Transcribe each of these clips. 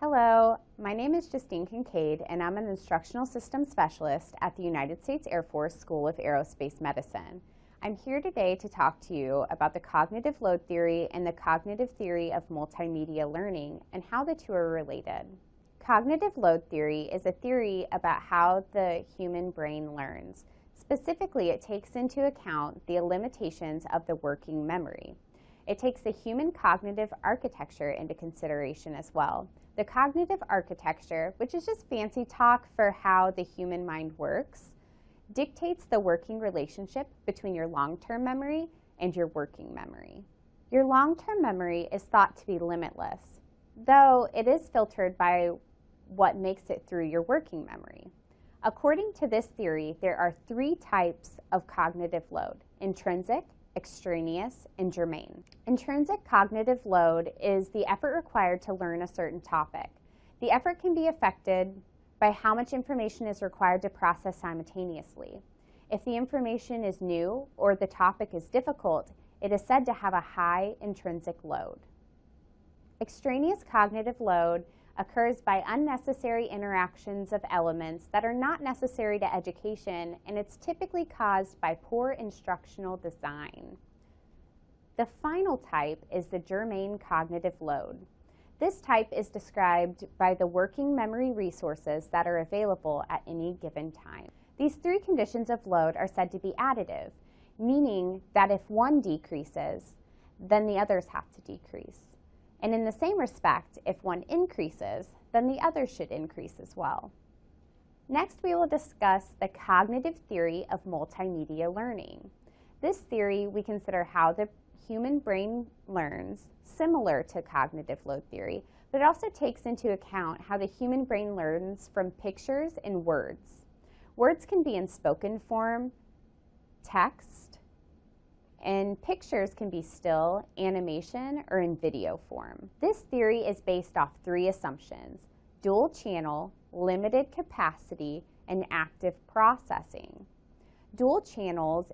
Hello, my name is Justine Kincaid, and I'm an instructional systems specialist at the United States Air Force School of Aerospace Medicine. I'm here today to talk to you about the cognitive load theory and the cognitive theory of multimedia learning and how the two are related. Cognitive load theory is a theory about how the human brain learns. Specifically, it takes into account the limitations of the working memory. It takes the human cognitive architecture into consideration as well. The cognitive architecture, which is just fancy talk for how the human mind works, dictates the working relationship between your long-term memory and your working memory. Your long-term memory is thought to be limitless, though it is filtered by what makes it through your working memory. According to this theory, there are three types of cognitive load: intrinsic, extraneous, and germane. Intrinsic cognitive load is the effort required to learn a certain topic. The effort can be affected by how much information is required to process simultaneously. If the information is new or the topic is difficult, it is said to have a high intrinsic load. Extraneous cognitive load occurs by unnecessary interactions of elements that are not necessary to education, and it's typically caused by poor instructional design. The final type is the germane cognitive load. This type is described by the working memory resources that are available at any given time. These three conditions of load are said to be additive, meaning that if one decreases, then the others have to decrease. And in the same respect, if one increases, then the other should increase as well. Next, we will discuss the cognitive theory of multimedia learning. This theory, we consider how the human brain learns, similar to cognitive load theory, but it also takes into account how the human brain learns from pictures and words. Words can be in spoken form, text, and pictures can be still, animation, or in video form. This theory is based off three assumptions: dual channel, limited capacity, and active processing. Dual channels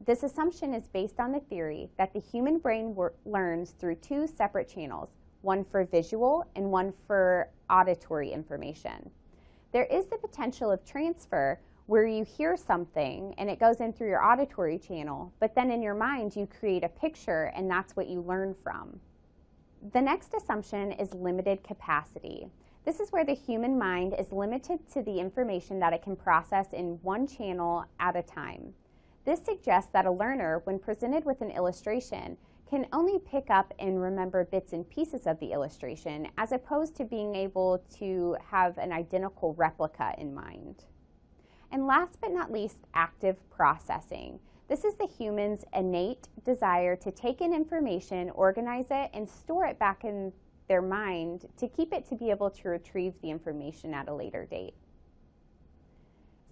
this assumption is based on the theory that the human brain learns through two separate channels, one for visual and one for auditory information. There is the potential of transfer where you hear something and it goes in through your auditory channel, but then in your mind you create a picture and that's what you learn from. The next assumption is limited capacity. This is where the human mind is limited to the information that it can process in one channel at a time. This suggests that a learner, when presented with an illustration, can only pick up and remember bits and pieces of the illustration, as opposed to being able to have an identical replica in mind. And last but not least, active processing. This is the human's innate desire to take in information, organize it, and store it back in their mind to keep it to be able to retrieve the information at a later date.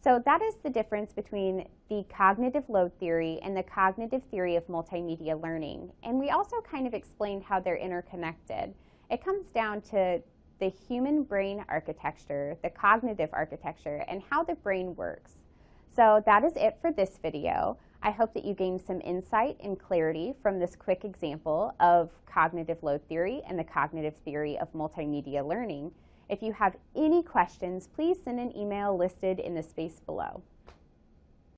So that is the difference between the cognitive load theory and the cognitive theory of multimedia learning. And we also kind of explained how they're interconnected. It comes down to the human brain architecture, the cognitive architecture, and how the brain works. So that is it for this video. I hope that you gained some insight and clarity from this quick example of cognitive load theory and the cognitive theory of multimedia learning. If you have any questions, please send an email listed in the space below.